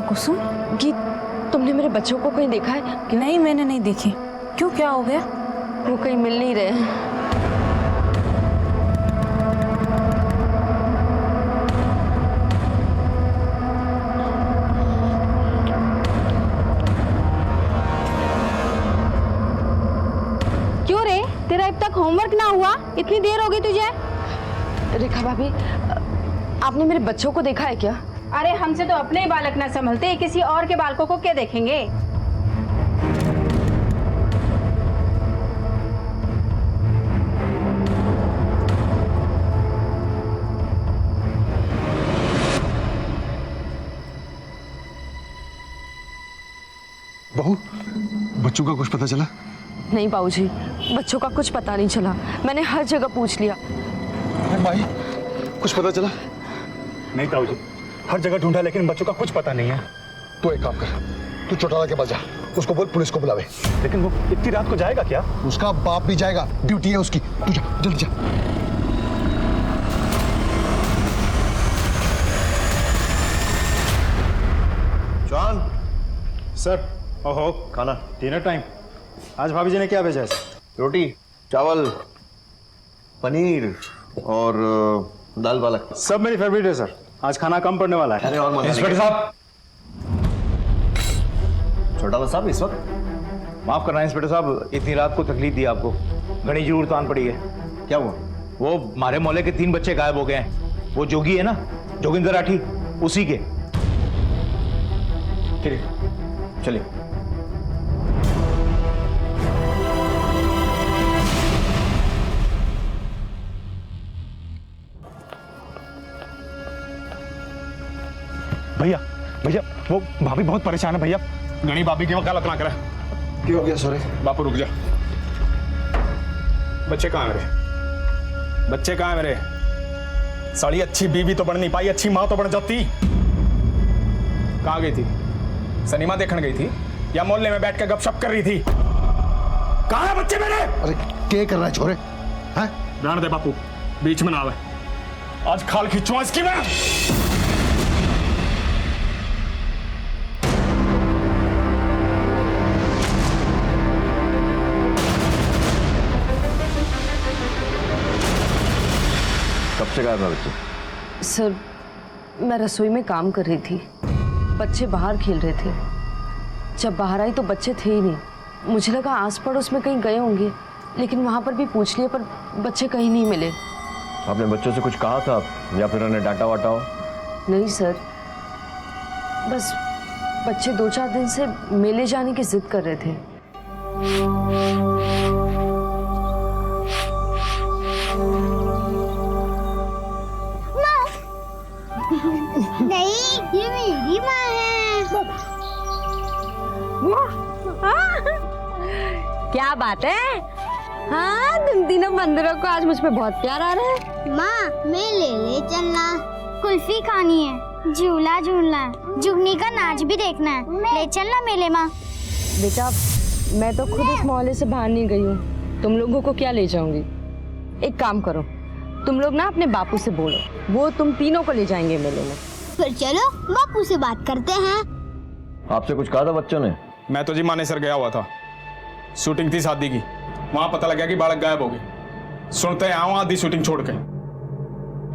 कुसुम? गीत, तुमने मेरे बच्चों को कहीं देखा है? नहीं, मैंने नहीं देखे। क्यों, क्या हो गया? वो कहीं मिल नहीं रहे हैं। क्यों रे, तेरा अब तक होमवर्क ना हुआ? इतनी देर हो गई तुझे? रेखा भाभी, आपने मेरे बच्चों को देखा है क्या? अरे हमसे तो अपने ही बालक ना संभलते, किसी और के बालकों को क्या देखेंगे? बहू, बच्चों का कुछ पता चला? नहीं बाबूजी, बच्चों का कुछ पता नहीं चला। मैंने हर जगह पूछ लिया। माही, कुछ पता चला? नहीं ताऊ जी, हर जगह ढूंढा लेकिन बच्चों का कुछ पता नहीं है। तो एक काम कर, तू चौटाला के पास जा, उसको बोल पुलिस को बुलावे। लेकिन वो इतनी रात को जाएगा क्या? उसका बाप भी जाएगा, ड्यूटी है उसकी। तू जा, जल्दी जा। जॉन सर, ओहो, खाना, डिनर टाइम। आज भाभी जी ने क्या भेजा है? रोटी, चावल, पनीर और दाल पालक। सब मेरी फेवरेट है सर। आज खाना कम पड़ने वाला है। अरे और मजा इंस्पेक्टर साहब, चौटाला साहब इस वक्त? माफ करना इंस्पेक्टर साहब, इतनी रात को तकलीफ दी आपको। घनी जरूर तान पड़ी है। क्या हुआ? वो हमारे मोहल्ले के 3 बच्चे गायब हो गए हैं। वो जोगी है ना, जोगिंदर राठी, उसी के। चलिए। भैया भैया, वो भाभी बहुत परेशान है भैया। गणी भाभी की वकालत ना करे। क्या हो गया? सॉरी बापू रुक जा। बच्चे कहाँ है मेरे? बच्चे कहाँ है मेरे? साड़ी अच्छी बीवी तो बन नहीं पाई, अच्छी माँ तो बन जाती। कहाँ गई थी? सिनेमा देखने गई थी या मोहल्ले में बैठ के गपशप कर रही थी? कहाँ है बच्चे मेरे? अरे क्या कर रहा है छोरे? हैं? रहने दे बापू, बीच में ना आवे। आज खाल खींचूं इसकी मैं। कब से गायब है बच्चे? सर, मैं रसोई में काम कर रही थी, बच्चे बाहर खेल रहे थे। जब बाहर आई तो बच्चे थे ही नहीं। मुझे लगा आस पड़ोस में कहीं गए होंगे, लेकिन वहां पर भी पूछ लिया, पर बच्चे कहीं नहीं मिले। आपने बच्चों से कुछ कहा था या फिर उन्हें डांटा वाटा हो? नहीं सर, बस बच्चे 2-4 दिन से मेले जाने की जिद कर रहे थे। नहीं, ये मेरी माँ है। क्या बात है? हाँ, तुम तीनों बंदरों को आज मुझ पे बहुत प्यार आ रहा है। माँ, मेले ले चलना, कुल्फी खानी है, झूला झूलना है, जुगनी का नाच भी देखना है। ले चलना मेले माँ। बेटा, मैं तो खुद इस मोहल्ले से बाहर नहीं गई हूँ, तुम लोगों को क्या ले जाऊंगी। एक काम करो, तुम लोग ना अपने बापू से बोलो, वो तुम तीनों को ले जाएंगे मेले में। फिर चलो बापू से बात करते हैं। आपसे कुछ कहा था बच्चों ने? मैं तो जी मानेसर गया हुआ था, शूटिंग थी शादी की। वहां पता लगा कि बालक गायब हो गए। सुनते हैं आऊं आधी शूटिंग छोड़ के।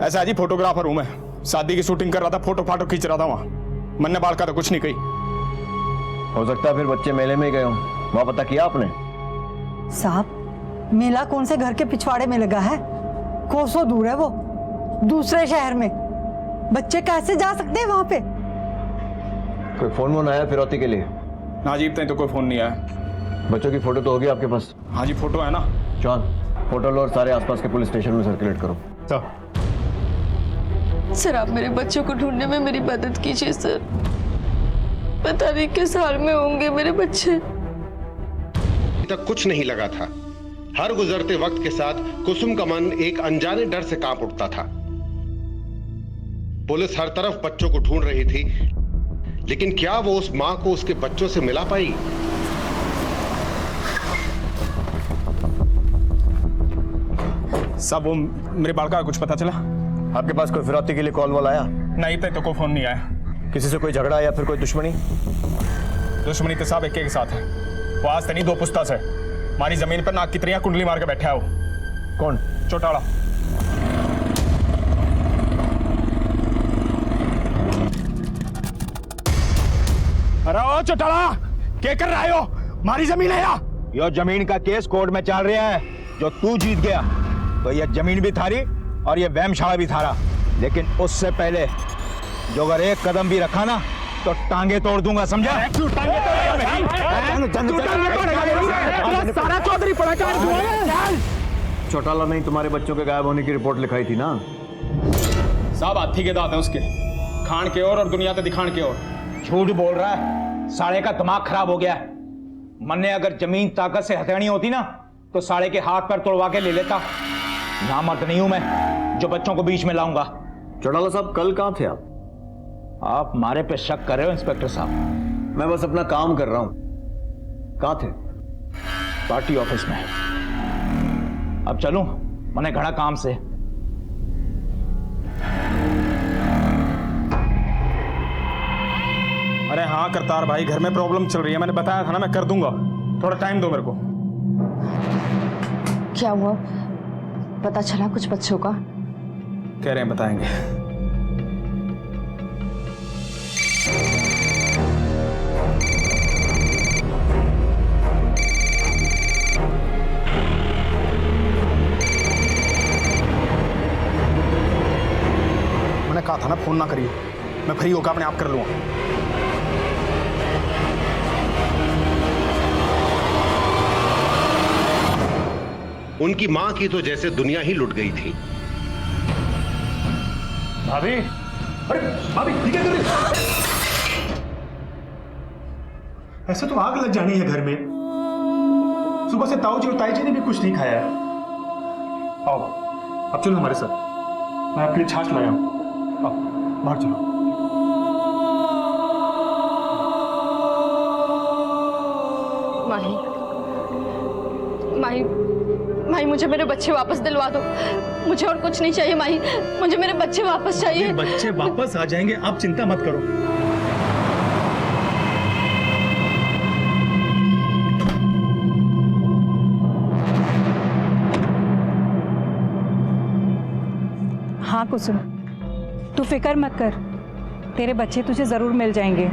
ऐसा जी फोटोग्राफर हूं मैं, शादी की शूटिंग कर रहा था, फोटो फाटो खींच रहा था वहां। मन ने बाल का तो कुछ नहीं कही। हो सकता है फिर बच्चे मेले में ही गए हों। वहां पता किया आपने? साहब, मेला कौन से घर के पिछवाड़े में लगा है? कोसों दूर है वो, दूसरे शहर में। बच्चे कैसे जा सकते हैं वहां पे? कोई फोन वोन आया फिरौती के लिए? ना जी, इतना तो कोई फोन नहीं आया। बच्चों की फोटो तो होगी आपके पास? हाँ जी, फोटो है ना। जॉन, फोटो लो और सारे आसपास के पुलिस स्टेशन में सर्कुलेट करो। सर, आप मेरे बच्चों को ढूंढने में मेरी मदद कीजिए सर। पता नहीं किस हाल में होंगे मेरे बच्चे। तक कुछ नहीं लगा था। हर गुजरते वक्त के साथ कुसुम का मन एक अनजाने डर से कांप उठता था। पुलिस हर तरफ बच्चों को ढूंढ रही थी, लेकिन क्या वो उस मां को उसके बच्चों से मिला पाई? सब वो मेरे बालका का कुछ पता चला? आपके पास कोई फिरौती के लिए कॉल वॉल आया? नहीं, तो कोई फोन नहीं आया। किसी से कोई झगड़ा या फिर कोई दुश्मनी? दुश्मनी तो साहब एक साथ है। वो आज तनी 2 पुस्ता से हमारी जमीन पर नाक की तरह कुंडली मार के बैठा है वो। कौन? चौटाला। अरे ओ चौटाला, क्या कर रहे हो? हमारी जमीन है या? यो जमीन का केस कोर्ट में चल रहा है। जो तू जीत गया तो ये जमीन भी थारी और ये वहमशाला भी थारा, लेकिन उससे पहले जो अगर एक कदम भी रखा ना तो टांगे तोड़ दूंगा, समझा? सारा चौधरी पड़ा चौटाला नहीं तुम्हारे बच्चों के गायब होने की रिपोर्ट लिखाई थी ना? साहब हाथी के दांत हैं उसके, खान के और दुनिया के दिखान के और। झूठ बोल रहा है, साले का दिमाग खराब हो गया है। मन ने अगर जमीन ताकत से हथियानी होती ना तो साले के हाथ पर तोड़वा के ले लेता। ना मर्द नहीं हूं मैं जो बच्चों को बीच में लाऊंगा। चौटाला साहब कल कहाँ थे आप? आप मारे पे शक कर रहे हो इंस्पेक्टर साहब? मैं बस अपना काम कर रहा हूं। कहाँ थे? पार्टी ऑफिस में। अब चलूं, मैंने घड़ा काम से। अरे हाँ करतार भाई, घर में प्रॉब्लम चल रही है, मैंने बताया था ना मैं कर दूंगा, थोड़ा टाइम दो मेरे को। क्या हुआ? पता चला कुछ बच्चों का? कह रहे हैं बताएंगे। मैंने कहा था ना फोन ना करिए, मैं फ्री होकर अपने आप कर लूंगा। उनकी मां की तो जैसे दुनिया ही लुट गई थी। भाभी, अरे भाभी ठीक है? ऐसे तो आग लग जानी है घर में। सुबह से ताऊ जी और ताई जी ने भी कुछ नहीं खाया है। आओ अब चलो हमारे साथ, मैं आपके लिए छाछ लाया हूं। आओ बाहर चलो। माही, माही, माही, मुझे मेरे बच्चे वापस दिलवा दो। मुझे और कुछ नहीं चाहिए माही, मुझे मेरे बच्चे वापस चाहिए। बच्चे वापस आ जाएंगे, आप चिंता मत करो। हाँ कुसुम, तू फिक्र मत कर, तेरे बच्चे तुझे जरूर मिल जाएंगे।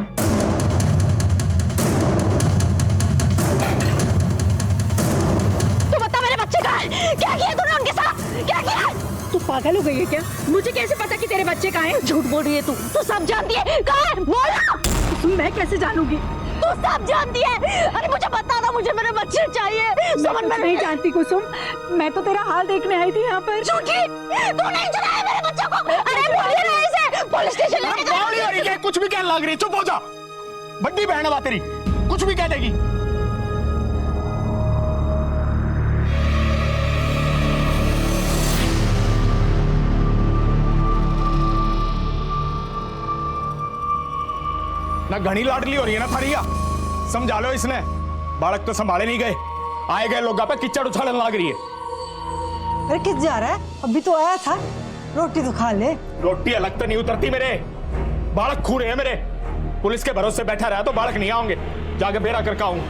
क्या किया तूने उनके साथ? क्या किया? तू पागल हो गई है क्या? मुझे कैसे पता कि तेरे बच्चे कहाँ हैं? झूठ बोल रही है तू सब जानती है। कहाँ है? बोल। मैं कैसे जानूंगी? तू सब जानती है। अरे मुझे बता दो, मुझे मेरे बच्चे चाहिए। समझ में नहीं जानती कुसुम, मैं तो तेरा हाल देखने आई थी यहाँ पर। झूठी, तू नहीं चुराया मेरे बच्चों को। अरे बोलिए ना इसे, पुलिस स्टेशन लेके जाओ। कुछ भी कहने लग रही, चुप हो जा। बड्डी बहन है बात तेरी, कुछ भी कह देगी। ना घनी लाडली हो रही है ना थारिया, समझा लो इसने। बालक तो संभाले नहीं गए, आए गए लोग पे किचड़ उछालने लग रही है। अरे किस जा रहा है? अभी तो आया था, रोटी तो खा ले। रोटी अलग तो नहीं उतरती मेरे, बालक खूरे हैं मेरे। पुलिस के भरोसे बैठा रहा तो बालक नहीं आओगे, जाके बेरा करके आऊं।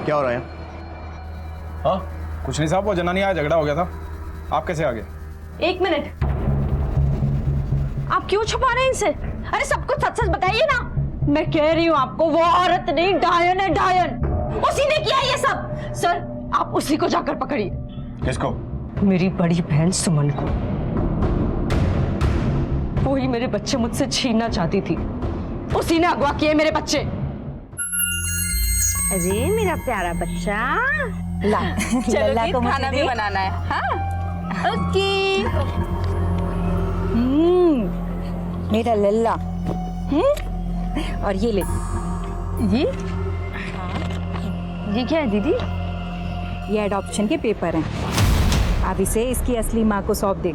क्या हो रहा है? हाँ कुछ नहीं साहब, वो जनानी आया, झगड़ा हो गया था। आप कैसे आ गए? 1 मिनट, आप क्यों छुपा रहे हैं इनसे? अरे सब कुछ सच सच बताइए ना। मैं कह रही हूँ आपको, वो औरत नहीं, डायन है, डायन। उसी ने किया ये सब। सर आप उसी को जाकर पकड़िए। किसको? मेरी बड़ी बहन सुमन को। वो ही मेरे बच्चे मुझसे छीनना चाहती थी, उसी ने अगवा किए मेरे बच्चे। अरे मेरा प्यारा बच्चा, ला लल्ला को खाना भी बनाना है। हाँ ओके। मेरा लल्ला। और ये ले। ये क्या है दीदी? ये एडॉप्शन के पेपर हैं। अब इसे इसकी असली माँ को सौंप दे।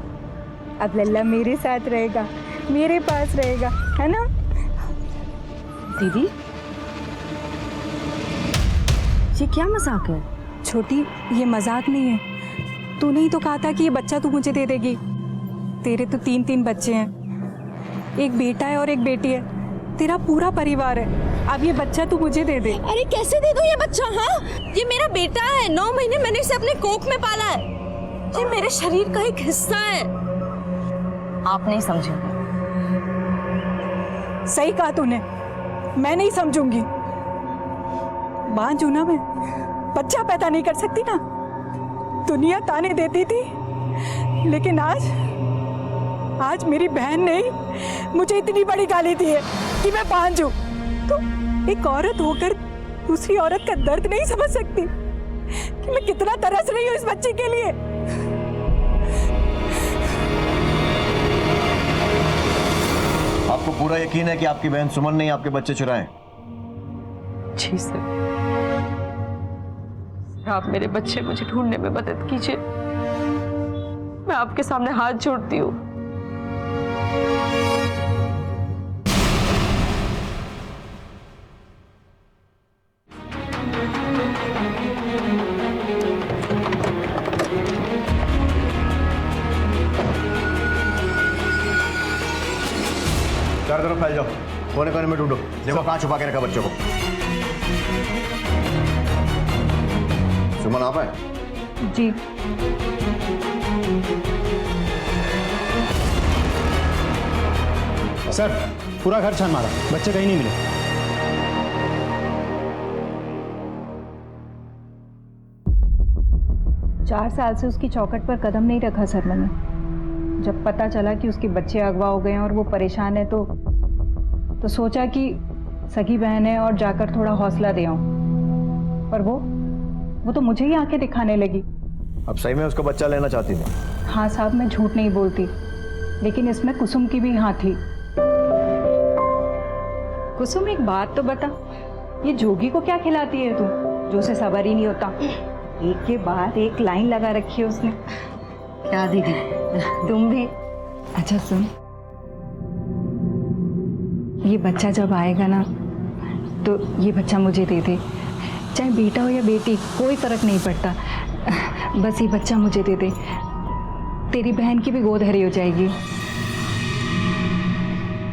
अब लल्ला मेरे साथ रहेगा, मेरे पास रहेगा, है ना? दीदी ये क्या मजाक है? छोटी, ये मजाक नहीं है। तूने ही तो कहा था कि ये बच्चा तू मुझे दे देगी। तेरे तो 3-3 बच्चे हैं। एक बेटा है और एक बेटी है, तेरा पूरा परिवार है। अब ये बच्चा तू मुझे दे दे। अरे कैसे दे दूं ये बच्चा? हाँ, ये मेरा बेटा है, 9 महीने मैंने इसे अपने कोख में पाला है, ये मेरे शरीर का एक हिस्सा है। आप नहीं समझेंगे। सही कहा तूने, मैं नहीं समझूंगी। बांझू ना मैं, बच्चा पैदा नहीं कर सकती ना। दुनिया ताने देती थी, लेकिन आज मेरी बहन ने मुझे इतनी बड़ी गाली दी है कि मैं बांझू। तो एक औरत होकर दूसरी औरत का दर्द नहीं समझ सकती कि मैं कितना तरस रही हूँ इस बच्चे के लिए। आपको पूरा यकीन है कि आपकी बहन सुमन ने ही आपके बच्चे चुराए? जी सर, आप मेरे बच्चे मुझे ढूंढने में मदद कीजिए, मैं आपके सामने हाथ जोड़ती हूँ। चारों तरफ फैल जाओ, कोने कोने में ढूंढो, देखो कहाँ छुपा के रखा बच्चों को। सुमन आप है? जी। सर, पूरा घर छान मारा, बच्चे कहीं नहीं मिले। चार साल से उसकी चौखट पर कदम नहीं रखा सर मैंने। जब पता चला कि उसके बच्चे अगवा हो गए हैं और वो परेशान है तो सोचा कि सगी बहन है और जाकर थोड़ा हौसला दे आऊं। पर वो तो मुझे ही आंखें दिखाने लगी। अब सही में उसका बच्चा लेना चाहती थी? हाँ साहब, मैं झूठ नहीं बोलती, लेकिन इसमें कुसुम की भी हाँ थी। कुसुम, एक बात तो बता, ये जोगी को क्या खिलाती है तू, जो उसे सबर ही नहीं होता? एक के बाद एक लाइन लगा रखी है उसने। क्या दीदी, तुम भी। अच्छा सुन, ये बच्चा जब आएगा ना, तो ये बच्चा मुझे दे दे, चाहे बेटा हो या बेटी, कोई फर्क नहीं पड़ता। बस ये बच्चा मुझे दे दे, तेरी बहन की भी गोद हरी हो जाएगी।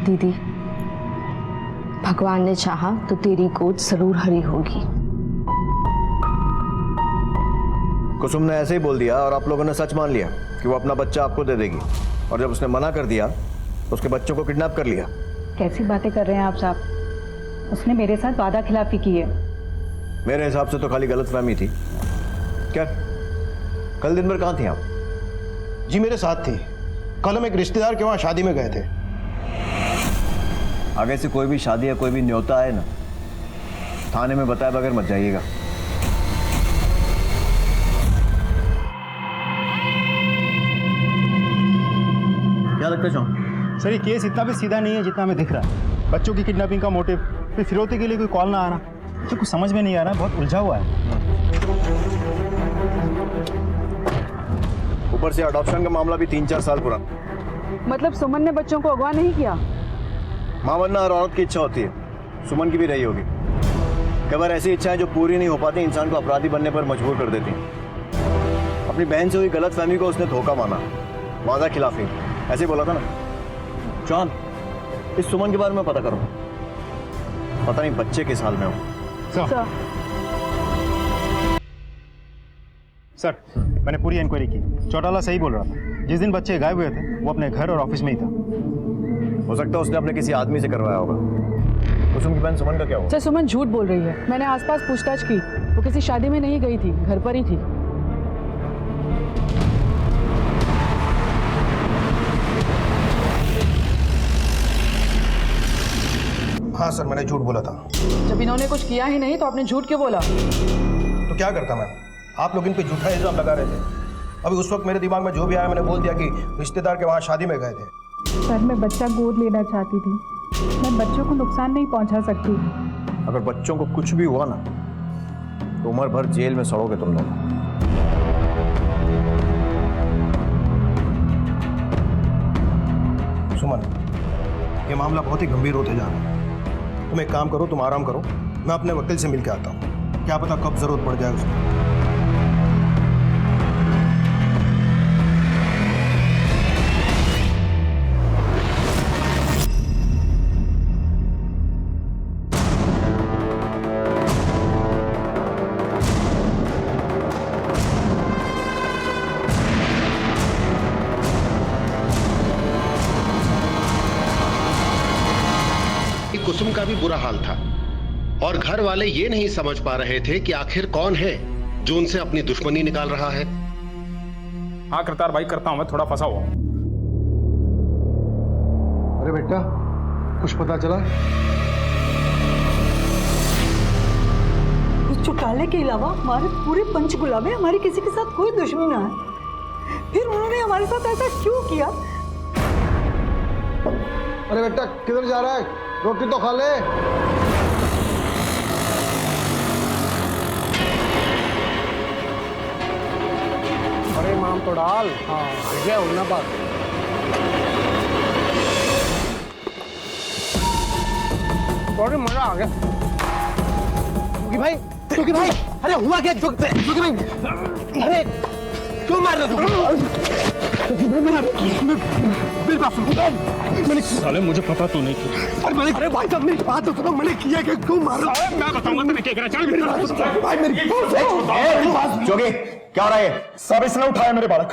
दीदी, भगवान ने चाहा तो तेरी गोद जरूर हरी होगी। कुसुम ने ऐसे ही बोल दिया और आप लोगों ने सच मान लिया कि वो अपना बच्चा आपको दे देगी, और जब उसने मना कर दिया तो उसके बच्चों को किडनैप कर लिया। कैसी बातें कर रहे हैं आप साहब? उसने मेरे साथ वादा खिलाफी की है। मेरे हिसाब से तो खाली गलतफहमी थी। क्या कल दिन भर कहाँ थी आप? जी मेरे साथ थी, कल हम एक रिश्तेदार के वहाँ शादी में गए थे। आगे से कोई भी शादी या कोई भी न्योता आए ना, थाने में बताए बगैर मत जाइएगा। क्या लगता है शॉन? सर, ये केस इतना भी सीधा नहीं है जितना हमें दिख रहा है। बच्चों की किडनैपिंग का मोटिव, फिर फिरौती के लिए कोई कॉल ना आना, तो कुछ समझ में नहीं आ रहा, बहुत उलझा हुआ है। ऊपर से अडॉप्शन का मामला भी 3-4 साल पुराना। मतलब सुमन ने बच्चों को अगवा नहीं किया? मां बनना हर औरत की इच्छा होती है, सुमन की भी रही होगी। कई बार ऐसी इच्छाएं जो पूरी नहीं हो पाती इंसान को अपराधी बनने पर मजबूर कर देती हैं। अपनी बहन से हुई गलतफहमी को उसने धोखा माना, वादा खिलाफी, ऐसे बोला था ना। जॉन, इस सुमन के बारे में पता करो, पता नहीं बच्चे किस हाल में हो। सर, मैंने पूरी इंक्वायरी की, चौटाला सही बोल रहा था। जिस दिन बच्चे गायब हुए थे वो अपने घर और ऑफिस में ही था। हो सकता है उसने अपने किसी आदमी से करवाया होगा। कुसुम की बहन सुमन का क्या हुआ? सर, सुमन झूठ बोल रही है। मैंने आसपास पूछताछ की, वो किसी शादी में नहीं गई थी, घर पर ही थी। हाँ सर, मैंने झूठ बोला था। जब इन्होंने कुछ किया ही नहीं तो आपने झूठ क्यों बोला? तो क्या करता मैं? आप लोग इन पे झूठा इल्जाम लगा रहे थे। अभी उस वक्त मेरे दिमाग में जो भी आया मैंने बोल दिया कि रिश्तेदार के वहाँ शादी में गए थे। सर, मैं बच्चा गोद लेना चाहती थी, मैं बच्चों को नुकसान नहीं पहुंचा सकती। अगर बच्चों को कुछ भी हुआ ना तो उम्र भर जेल में सड़ोगे तुम लोग। सुमन, ये मामला बहुत ही गंभीर होते जा रहा है। तुम एक काम करो, तुम आराम करो, मैं अपने वकील से मिल के आता हूँ। क्या पता कब जरूरत पड़ जाए उसको। का भी बुरा हाल था और घर वाले ये नहीं समझ पा रहे थे कि आखिर कौन है जो उनसे अपनी दुश्मनी निकाल रहा है। हाँ करतार भाई, करता हूं, मैं थोड़ा फंसा हुआ हूं। अरे बेटा, कुछ पता चला? उस चौटाले के अलावा हमारे पूरे पंचकुला में हमारी किसी के साथ कोई दुश्मनी ना है, फिर उन्होंने हमारे साथ ऐसा क्यों किया? अरे बेटा, किधर जा रहा है? रोटी तो खा ले। अरे माम तो डाल। हाँ, आ गया होना बात। बड़े मजा आ गया। जोगी भाई, अरे हुआ क्या? जोगी भाई, अरे क्यों मार रहे हो? मेरी बात सुनो। साले मुझे पता तो नहीं किया। अरे भाई साहब, मेरी बात तो सुनो। मैंने किया क्या? क्यों मार रहे हो? मैं बताऊंगा तेरे क्या करा। चल मेरी बात सुन। भाई मेरी बात। जोगी, क्या हो रहा है? सब इसने उठाया मेरे बालक।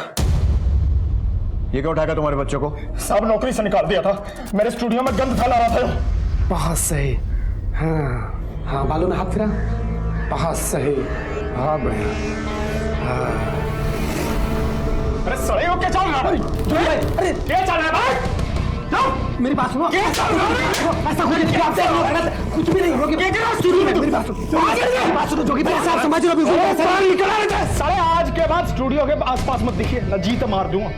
ये क्या उठाएगा तुम्हारे बच्चों को? सब नौकरी से निकाल दिया था। मेरे स्टूडियो में गंद फैला रहा था। बहुत सही। हाँ हाँ, बालों में हाथ फिरा। बहुत सही, बहुत बढ़िया। हाँ। अरे सड़े हो, क्या चल रहा है? अरे क्या चल रहा है भाई? मेरी बात सुनो। क्या चल रहा है? ऐसा कुछ भी नहीं होगी। मेरी बात सुनो जोगी भाई, ऐसा समझ लो। साले आज के बाद स्टूडियो के आसपास मत दिखिए, न जीत मार दूंगा।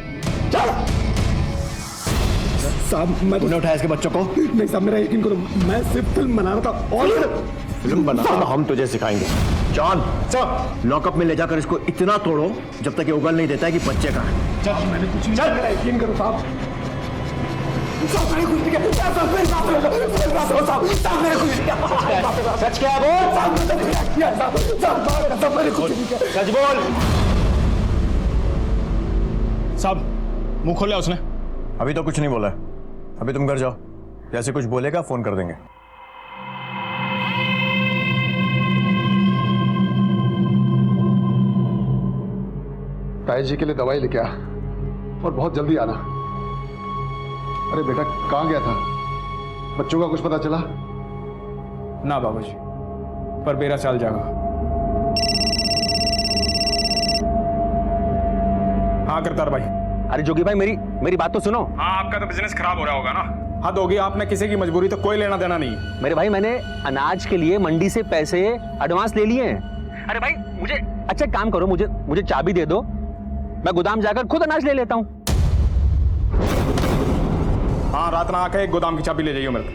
चल साहब, मैं तूने उठाया इसके बच्चों को? नहीं साहब, मेरा यकीन करो, मैं सिर्फ फिल्म बना रहा था। और फिल्म बनाना हम तुझे सिखाएंगे। जॉन, चल लॉकअप में ले जाकर इसको इतना तोड़ो जब तक ये उगल नहीं देता है कि बच्चे का है। चल, मैंने कुछ नहीं किया, मेरा यकीन करो साहब। साहब मैंने कुछ नहीं किया। साहब मेरी बात सुनो। साहब मैंने कुछ नहीं किया। सच क्या बोल? साहब मैंने कुछ नहीं किया। साहब मैंने कुछ नहीं किया। सच बोल। साहब मुंह खोला उसने। अभी तो कुछ नहीं बोला है। अभी तुम घर जाओ, जैसे कुछ बोलेगा फोन कर देंगे। ताई जी के लिए दवाई लेके आ और बहुत जल्दी आना। अरे बेटा, कहाँ गया था? बच्चों का कुछ पता चला? ना बाबूजी, पर मेरा चल जाएगा। हाँ करतार भाई। अरे जोगी भाई, मेरी बात तो सुनो। हाँ, आपका तो बिजनेस खराब हो रहा होगा ना। हद होगी, आपने किसी की मजबूरी तो कोई लेना देना नहीं। मेरे भाई, मैंने अनाज के लिए मंडी से पैसे एडवांस ले लिए हैं। अरे भाई, मुझे अच्छा काम करो, मुझे चाबी दे दो, मैं गोदाम जाकर खुद अनाज ले लेता हूँ। हाँ, रात ना आके एक गोदाम की चाबी ले जाइए मेरे को।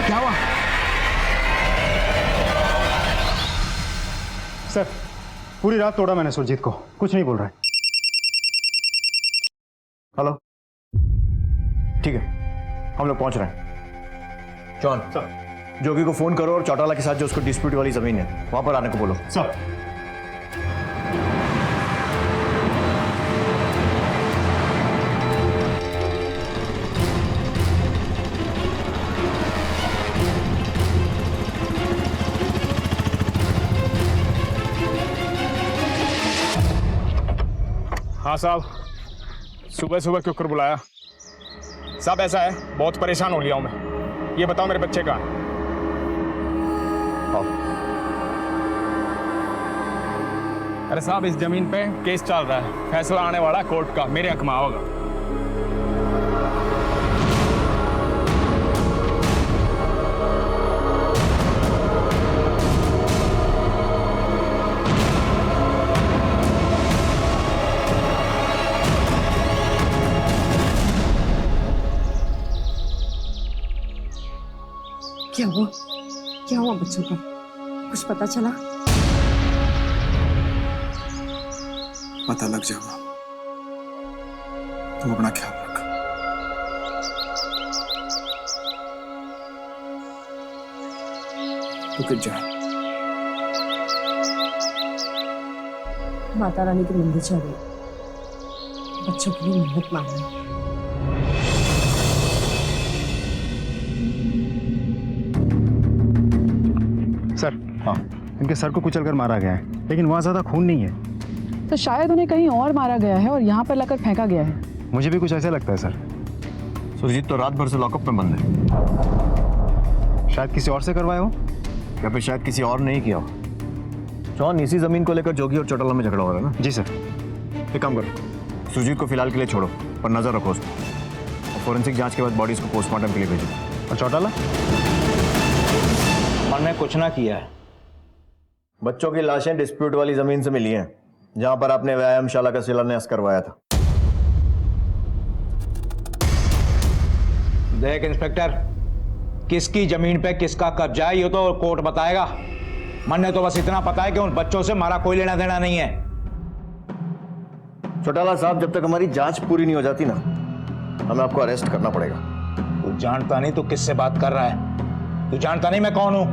क्या हुआ? सर, पूरी रात तोड़ा मैंने सुरजीत को, कुछ नहीं बोल रहा है। हेलो, ठीक है, हम लोग पहुंच रहे हैं। जॉन, जोगी को फोन करो और चौटाला के साथ जो उसको डिस्प्यूट वाली जमीन है वहां पर आने को बोलो। सर। हाँ साहब, सुबह सुबह क्यों कर बुलाया? साहब ऐसा है, बहुत परेशान हो गया हूं मैं। ये बताओ मेरे बच्चे का। अरे साहब, इस जमीन पे केस चल रहा है, फैसला आने वाला कोर्ट का, मेरे हक में होगा। क्या हुआ बच्चों का? कुछ पता चला? पता लग जाएगा, तुम अपना ख्याल रख। तू कित जा। माता रानी के मंदिर चल रही, बच्चों के लिए मदद मांगनी। सर, हाँ इनके सर को कुचल कर मारा गया है, लेकिन वहाँ ज़्यादा खून नहीं है। तो शायद उन्हें कहीं और मारा गया है और यहाँ पर लाकर फेंका गया है। मुझे भी कुछ ऐसा लगता है सर। सुरजीत तो रात भर से लॉकअप में बंद है। शायद किसी और से करवाए हो, या फिर शायद किसी और ने ही किया हो। जॉन, इसी जमीन को लेकर जोगी और चौटाला में झगड़ा हो रहा है ना? जी सर। एक काम करो, सुरजीत को फिलहाल के लिए छोड़ो, पर नजर रखो उस पर। और फोरेंसिक जांच के बाद बॉडीज को पोस्टमार्टम के लिए भेजो। और चौटाला? मैंने कुछ ना किया है। बच्चों की लाशें डिस्प्यूट वाली जमीन से मिली हैं, जहां पर आपने व्यायामशाला का शिलान्यास करवाया था। देख इंस्पेक्टर, किसकी जमीन पे किसका कब्जा है ये तो कोर्ट बताएगा। मन तो बस इतना पता है कि उन बच्चों से हमारा कोई लेना देना नहीं है। चौटाला साहब, जब तक हमारी जांच पूरी नहीं हो जाती ना, हमें आपको अरेस्ट करना पड़ेगा। तू जानता नहीं तू किससे बात कर रहा है? तू जानता नहीं मैं कौन हूं?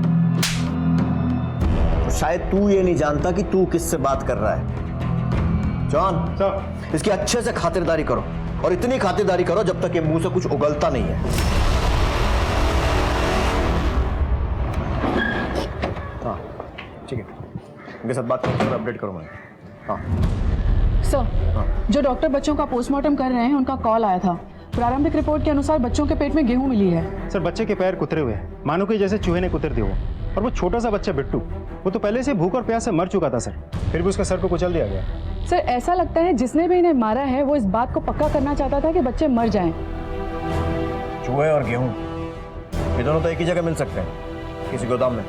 तो शायद तू ये नहीं जानता कि तू किससे बात कर रहा है। जॉन सर, इसकी अच्छे से खातिरदारी करो, और इतनी खातिरदारी करो जब तक ये मुंह से कुछ उगलता नहीं है। हाँ ठीक है, उनके साथ बात करके अपडेट करो मैं। हाँ सर, जो डॉक्टर बच्चों का पोस्टमार्टम कर रहे हैं उनका कॉल आया था। प्रारंभिक रिपोर्ट के अनुसार बच्चों के पेट में गेहूं मिली है। सर बच्चे के पैर कुतरे हुए हैं, मानो कि जैसे चूहे ने कुतर दिया हो। और वो छोटा सा बच्चा बिट्टू, वो तो पहले से भूख और प्यास से मर चुका था सर, फिर भी उसका सर को कुचल दिया गया। सर ऐसा लगता है जिसने भी इन्हें मारा है वो इस बात को पक्का करना चाहता था कि बच्चे मर जाएं। चूहे और गेहूं ये दोनों तो एक ही जगह मिल सकते हैं, किसी गोदाम में।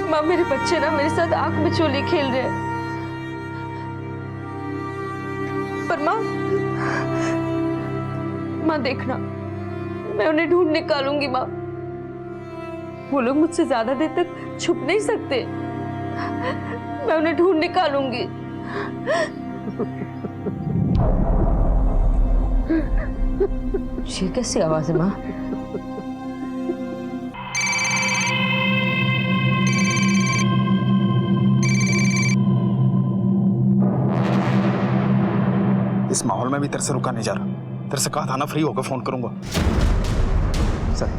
माँ, मेरे बच्चे ना मेरे साथ आंख मिचोली खेल रहे हैं। पर माँ देखना, मैं उन्हें ढूंढ निकालूंगी माँ। वो लोग मुझसे ज्यादा देर तक छुप नहीं सकते। मैं उन्हें ढूंढ निकालूंगी। ये कैसी आवाज है माँ? इस माहौल में भी तेरे से रुका नहीं जा रहा। तेरे से कहा था ना फ्री होकर फोन करूंगा। सर,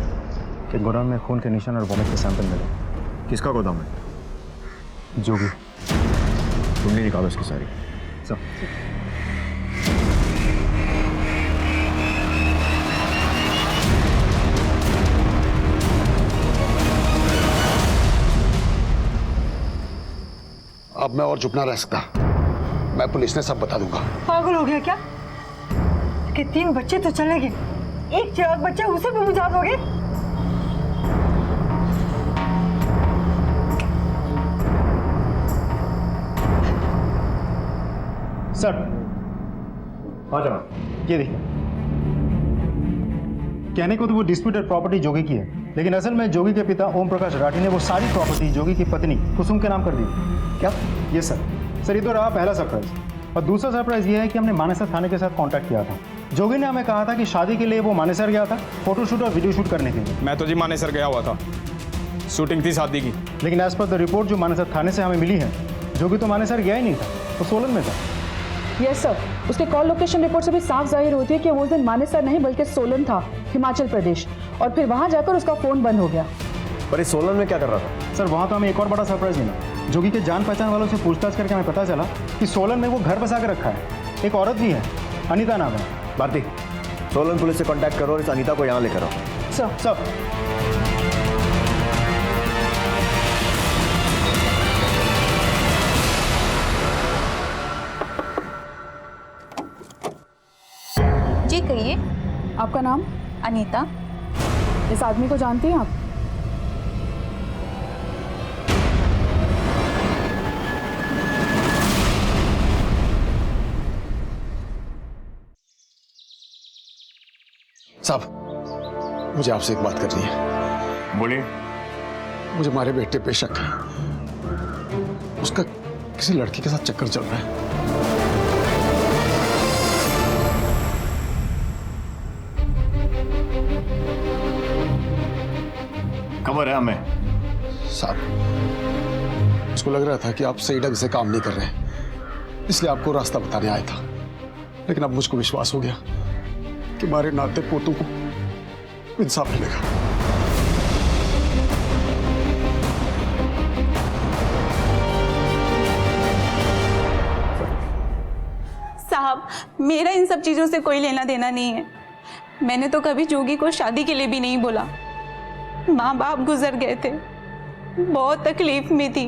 कि गोदाम में खून के निशान और वॉमिट के सैंपल मिले। किसका गोदाम है? जोगी। तुमने निकालो इसकी सारी। सर अब मैं और चुप ना रह सकता, मैं पुलिस ने सब बता दूंगा। पागल हो गया क्या? कि 3 बच्चे तो चले गए, एक चिराग बच्चा उसे भी बुझा दोगे? सर, हाँ जनाब। ये देखिए, कहने को तो वो डिस्प्यूटेड प्रॉपर्टी जोगी की है, लेकिन असल में जोगी के पिता ओम प्रकाश राठी ने वो सारी प्रॉपर्टी जोगी की पत्नी कुसुम के नाम कर दी। क्या? ये सर ये तो रहा पहला सरप्राइज। और दूसरा सरप्राइज ये है कि हमने मानेसर थाने के साथ कांटेक्ट किया था। जोगी ने हमें कहा था कि शादी के लिए वो मानेसर गया था, फोटोशूट और वीडियो शूट करने के लिए। मैं तो जी मानेसर गया हुआ था, शूटिंग थी शादी की। लेकिन एज पर द रिपोर्ट जो मानेसर थाने से हमें मिली है, जोगी तो मानेसर गया ही नहीं था, तो सोलन में था। यस सर, उसके कॉल लोकेशन रिपोर्ट से भी साफ जाहिर होती है कि वो उस दिन मानेसर नहीं बल्कि सोलन था, हिमाचल प्रदेश। और फिर वहां जाकर उसका फोन बंद हो गया। पर इस सोलन में क्या कर रहा था? सर वहाँ तो हमें एक और बड़ा सरप्राइज मिला। जोगी के जान पहचान वालों से पूछताछ करके हमें पता चला कि सोलन में वो घर बसा के रखा है, एक औरत भी है अनीता नाम है। भारती, सोलन पुलिस से कांटेक्ट करो और इस अनीता को यहाँ लेकर आओ। सब जी कहिए। आपका नाम? अनीता। इस आदमी को जानती हैं आप? साहब, मुझे आपसे एक बात करनी है। बोलिए। मुझे हमारे बेटे पे शक है। उसका किसी लड़की के साथ चक्कर चल रहा है। खबर है हमें। साहब, उसको लग रहा था कि आप सही ढंग से काम नहीं कर रहे हैं, इसलिए आपको रास्ता बताने आया था। लेकिन अब मुझको विश्वास हो गया कि हमारे नाते पोतों को इंसाफ मिलेगा। साहब, मेरा इन सब चीज़ों से कोई लेना देना नहीं है। मैंने तो कभी जोगी को शादी के लिए भी नहीं बोला। माँ बाप गुजर गए थे, बहुत तकलीफ में थी,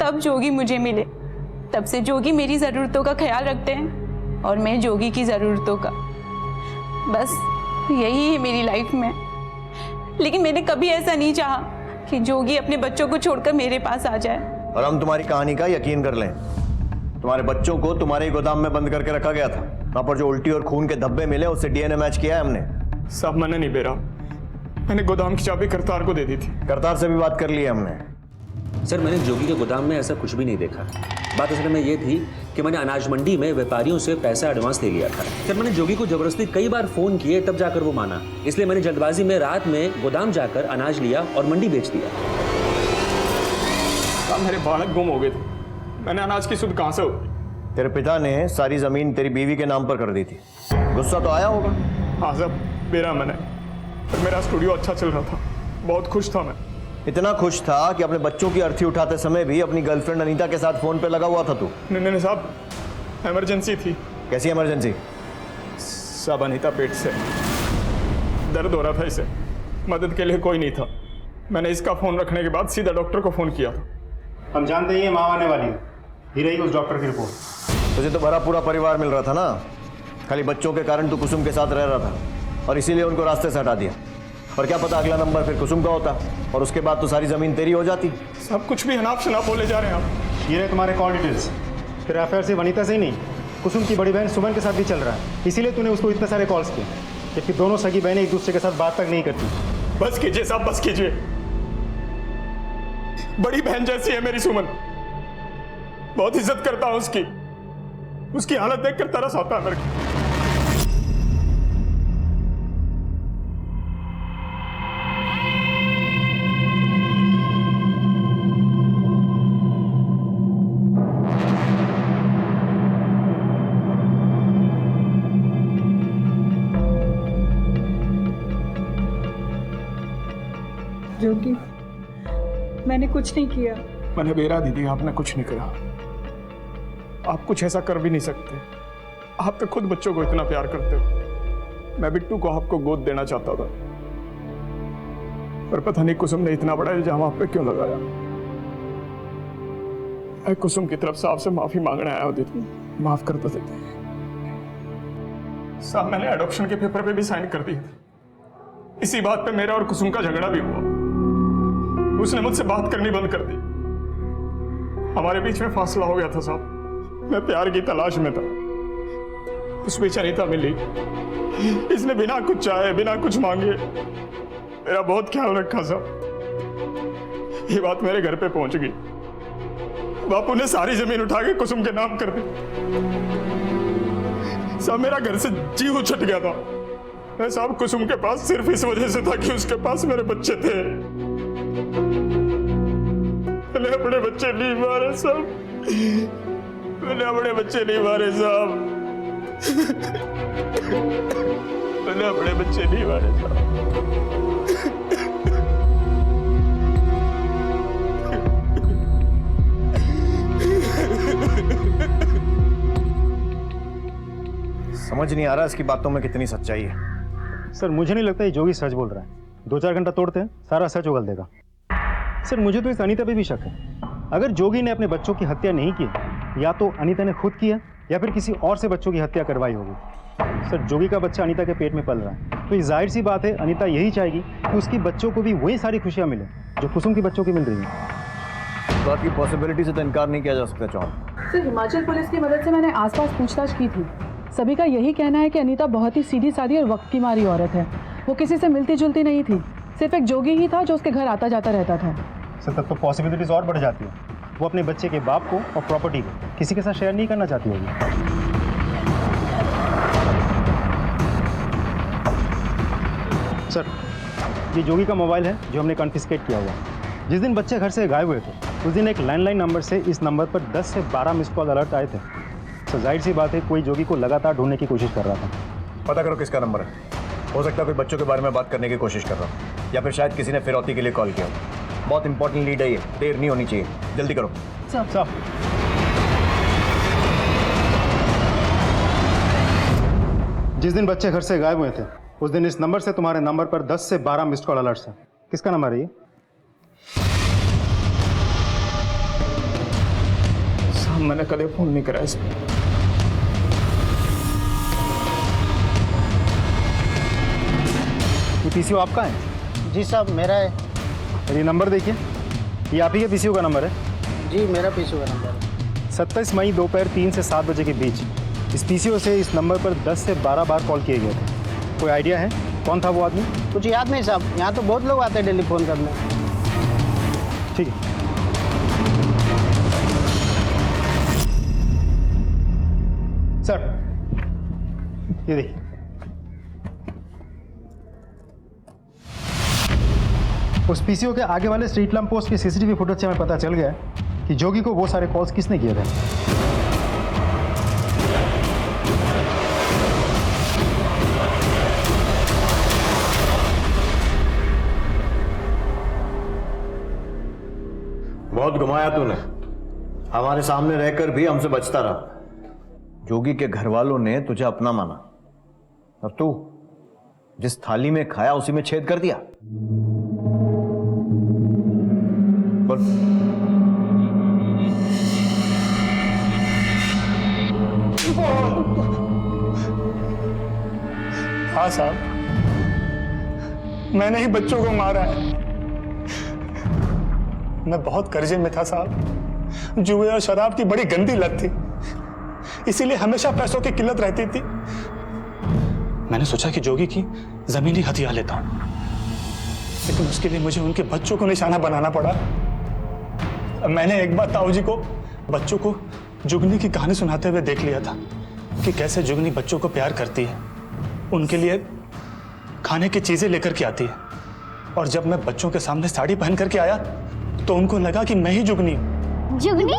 तब जोगी मुझे मिले। तब से जोगी मेरी ज़रूरतों का ख्याल रखते हैं और मैं जोगी की ज़रूरतों का। बस यही है मेरी लाइफ में। लेकिन मैंने कभी ऐसा नहीं चाहा कि जोगी अपने बच्चों को छोड़कर मेरे पास आ जाए। और हम तुम्हारी कहानी का यकीन कर लें। तुम्हारे बच्चों को तुम्हारे ही गोदाम में बंद करके रखा गया था। वहां पर जो उल्टी और खून के धब्बे मिले उससे डीएनए मैच किया है हमने। साहब, मैंने नहीं बेरा, मैंने गोदाम की चाबी करतार को दे दी थी। करतार से भी बात कर ली है हमने। सर, मैंने जोगी के गोदाम में ऐसा कुछ भी नहीं देखा। बात असल में ये थी कि मैंने अनाज मंडी में व्यापारियों से पैसा एडवांस ले लिया था। सर, मैंने जोगी को जबरदस्ती कई बार फोन किए, तब जाकर वो माना। इसलिए मैंने जल्दबाजी में रात में गोदाम जाकर अनाज लिया और मंडी बेच दिया। साहब, मेरे बालक गुम हो गए थे, मैंने अनाज की सुध कहां से होगी? तेरे पिता ने सारी जमीन तेरी बीवी के नाम पर कर दी थी। गुस्सा तो आया होगा। हाँ साहब, बेरा मैंने, पर मेरा स्टूडियो अच्छा चल रहा था, बहुत खुश था मैं। इतना खुश था कि अपने बच्चों की अर्थी उठाते समय भी अपनी गर्लफ्रेंड अनीता के साथ फोन पे लगा हुआ था तू। नहीं साहब, इमरजेंसी थी। कैसी इमरजेंसी? साहब, अनीता पेट से दर्द हो रहा था, इसे मदद के लिए कोई नहीं था। मैंने इसका फोन रखने के बाद सीधा डॉक्टर को फोन किया था। हम जानते हैं ये माँ आने वाली है, ही रही उस डॉक्टर की रिपोर्ट। तुझे तो भरा पूरा परिवार मिल रहा था ना, खाली बच्चों के कारण तू कुसुम के साथ रह रहा था और इसीलिए उनको रास्ते से हटा दिया। और क्या पता अगला नंबर फिर कुसुम का होता और उसके बाद तो सारी जमीन तेरी हो जाती। सब कुछ भी अनाप शनाप बोले जा रहे हैं आप। ये रहे तुम्हारे कॉल डिटेल्स। फिर अफेयर सिर्फ अनीता से ही नहीं, कुसुम की बड़ी बहन सुमन के साथ भी चल रहा है, इसीलिए तूने उसको इतने सारे कॉल्स किए, जबकि दोनों सगी बहनें एक दूसरे के साथ बात तक नहीं करती। बस कीजिए साहब, बस कीजिए। बड़ी बहन जैसी है मेरी सुमन, बहुत इज्जत करता हूं उसकी। उसकी हालत देखकर तरस आता है मेरे को। जोगी, मैंने कुछ नहीं किया। मैंने बेरा दीदी, आपने कुछ नहीं करा। आप कुछ ऐसा कर भी नहीं सकते। आप तो खुद बच्चों को इतना प्यार करते हो। मैं बिट्टू को आपको गोद देना चाहता था, पर पता नहीं कुसुम ने इतना बड़ा इल्जाम आप पे क्यों लगाया। मैं कुसुम की तरफ से आपसे माफी मांगने आया हूं दीदी, माफ कर दो दीदी। साहब, मैंने एडॉप्शन के पेपर पे भी साइन कर दिए थे। इसी बात पे मेरा और कुसुम का झगड़ा भी हुआ। उसने मुझसे बात करनी बंद कर दी। हमारे बीच में फासला हो गया था साहब। मैं प्यार की तलाश में था, उस बीच अनीता मिली। इसने बिना कुछ चाहे, बिना कुछ मांगे मेरा बहुत ख्याल रखा साहब। ये बात मेरे घर पे पहुंच गई। बापू ने सारी जमीन उठा के कुसुम के नाम कर दी। साहब, मेरा घर से जी उछट गया था। मैं साहब कुसुम के पास सिर्फ इस वजह से था कि उसके पास मेरे बच्चे थे। मैंने अपने बच्चे नहीं मारे साहब, मैंने अपने बच्चे नहीं मारे साहब, मैंने अपने बच्चे नहीं मारे साहब। समझ समझ नहीं आ रहा इसकी बातों में कितनी सच्चाई है। सर मुझे नहीं लगता ये जोगी सच बोल रहा है। 2-4 घंटा तोड़ते हैं, सारा सच उगल देगा। सर मुझे तो इस अनीता पे भी शक है। अगर जोगी ने अपने बच्चों की हत्या नहीं की, या तो अनीता ने खुद किया या फिर किसी और से बच्चों की हत्या करवाई होगी। सर जोगी का बच्चा अनीता के पेट में पल रहा है, तो ये जाहिर सी बात है अनीता यही चाहेगी कि उसकी बच्चों को भी वही सारी खुशियाँ मिले जो कुसुम की बच्चों की मिल रही है। बात की पॉसिबिलिटी से तो इनकार नहीं किया जा सकता चौहान। सर हिमाचल पुलिस की मदद से मैंने आसपास पूछताछ की थी। सभी का यही कहना है कि अनीता बहुत ही सीधी सादी और वक्त की मारी औरत है। वो किसी से मिलती जुलती नहीं थी, सिर्फ एक जोगी ही था जो उसके घर आता जाता रहता था। सर तब तो पॉसिबिलिटीज और बढ़ जाती है। वो अपने बच्चे के बाप को और प्रॉपर्टी को किसी के साथ शेयर नहीं करना चाहती होगी। सर ये जोगी का मोबाइल है जो हमने कॉन्फिस्केट किया हुआ। जिस दिन बच्चे घर से गायब हुए थे उस दिन एक लैंडलाइन नंबर से इस नंबर पर 10 से 12 मिस कॉल अलर्ट आए थे। तो जाहिर सी बात है कोई जोगी को लगातार ढूंढने की कोशिश कर रहा था। पता करो किसका नंबर है। हो सकता है कोई बच्चों के बारे में बात करने की कोशिश कर रहा हो, या फिर शायद किसी ने फिरौती के लिए कॉल किया। बहुत इंपॉर्टेंट लीड है ये, देर नहीं होनी चाहिए, जल्दी करो। साहब जिस दिन बच्चे घर से गायब हुए थे उस दिन इस नंबर से तुम्हारे नंबर पर 10 से 12 मिस्ड कॉल अलर्ट है। किसका नंबर है ये? साहब मैंने कभी फोन नहीं करा इस पर। ये पीसीओ आपका है? जी साहब मेरा है। और ये नंबर देखिए, ये आप ही के पीसीओ का नंबर है? जी मेरा पीसीओ का नंबर है। 27 मई दोपहर 3 से 7 बजे के बीच इस पीसीओ से इस नंबर पर 10 से 12 बार कॉल किए गए थे। कोई आइडिया है कौन था वो आदमी? कुछ याद नहीं साहब, यहाँ तो बहुत लोग आते हैं डेली फ़ोन करने। ठीक है। सर ये देखिए, उस पीसीओ के आगे वाले स्ट्रीट लैंप पोस्ट की सीसीटीवी फुटेज से हमें पता चल गया है कि जोगी को वो सारे कॉल्स किसने किए थे। बहुत घुमाया तूने, हमारे सामने रहकर भी हमसे बचता रहा। जोगी के घर वालों ने तुझे अपना माना और तू जिस थाली में खाया उसी में छेद कर दिया। बोल। हाँ साहब, मैंने ही बच्चों को मारा है। मैं बहुत कर्जे में था साहब, जुए और शराब की बड़ी गंदी लत थी, इसीलिए हमेशा पैसों की किल्लत रहती थी। मैंने सोचा कि जोगी की जमीन ही हथिया लेता हूं, लेकिन उसके लिए मुझे उनके बच्चों को निशाना बनाना पड़ा। मैंने एक बार ताऊ जी को बच्चों को जुगनी की कहानी सुनाते हुए देख लिया था कि कैसे जुगनी बच्चों को प्यार करती है, उनके लिए खाने की चीजें लेकर के आती है। और जब मैं बच्चों के सामने साड़ी पहन करके आया तो उनको लगा कि मैं ही जुगनी हूं। जुगनी?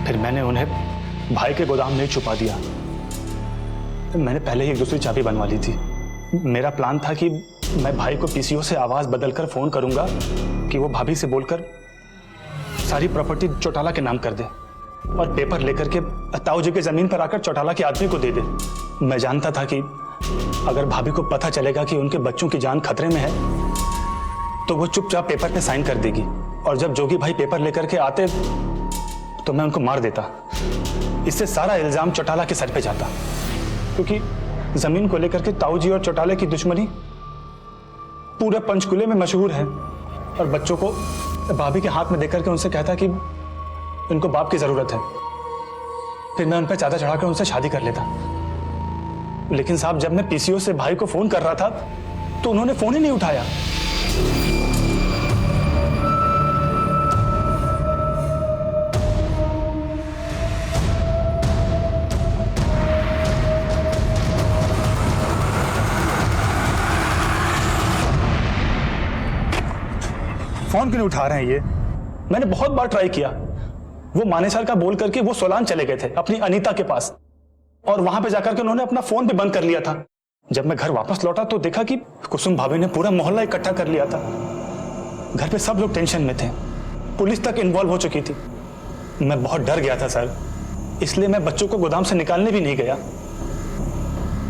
फिर मैंने उन्हें भाई के गोदाम में छुपा दिया। मैंने पहले ही एक दूसरी चाबी बनवा ली थी। मेरा प्लान था कि मैं भाई को पीसीओ से आवाज बदलकर फोन करूंगा कि वो भाभी से बोलकर सारी प्रॉपर्टी चौटाला के नाम कर दे और पेपर लेकर के ताऊ जी के जमीन पर आकर चौटाला के आदमी को दे दे। मैं जानता था कि अगर भाभी को पता चलेगा कि उनके बच्चों की जान खतरे में है तो वो चुपचाप पेपर पे साइन कर देगी, और जब जोगी भाई पेपर लेकर के आते तो मैं उनको मार देता। इससे सारा इल्जाम चौटाला के सर पे जाता, क्योंकि जमीन को लेकर के ताऊ जी और चौटाले की दुश्मनी पूरे पंचकुले में मशहूर है। और बच्चों को भाभी के हाथ में देकर के उनसे कहता कि इनको बाप की जरूरत है, फिर मैं उन पर चादर चढ़ाकर उनसे शादी कर लेता। लेकिन साहब, जब मैं पीसीओ से भाई को फोन कर रहा था तो उन्होंने फोन ही नहीं उठाया। फोन क्यों नहीं उठा रहे हैं ये? मैंने बहुत बार ट्राई किया। वो मानेसर का बोल करके वो सोलान चले गए थे अपनी अनीता के पास, और वहां पे जाकर के उन्होंने अपना फोन भी बंद कर लिया था। जब मैं घर वापस लौटा तो देखा कि कुसुम भाभी ने पूरा मोहल्ला इकट्ठा कर लिया था। घर पे सब लोग टेंशन में थे, पुलिस तक इन्वॉल्व हो चुकी थी। मैं बहुत डर गया था सर, इसलिए मैं बच्चों को गोदाम से निकालने भी नहीं गया।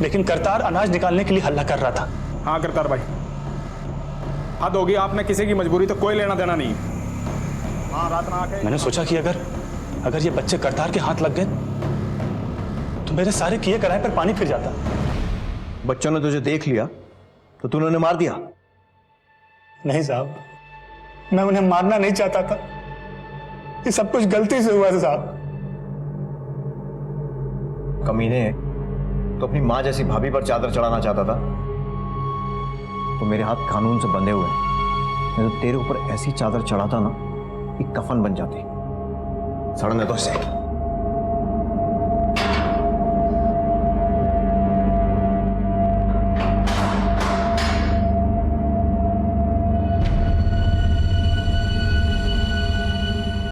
लेकिन करतार अनाज निकालने के लिए हल्ला कर रहा था। हाँ करतार भाई, हद होगी, आपने किसी की मजबूरी तो कोई लेना देना नहीं। हाँ रात में आके मैंने सोचा कि अगर ये बच्चे करतार के हाथ लग गए तो मेरे सारे किए कराए पर पानी फिर जाता। बच्चों ने तुझे देख लिया तो तूने उन्हें मार दिया? नहीं साहब, मैं उन्हें मारना नहीं चाहता था। ये सब कुछ गलती से हुआ साहब। कमीने, तो अपनी माँ जैसी भाभी पर चादर चढ़ाना चाहता था? तो मेरे हाथ कानून से बंधे हुए हैं। मैं तो तेरे ऊपर ऐसी चादर चढ़ाता ना कि कफन बन जाती। सड़ने दो इसे।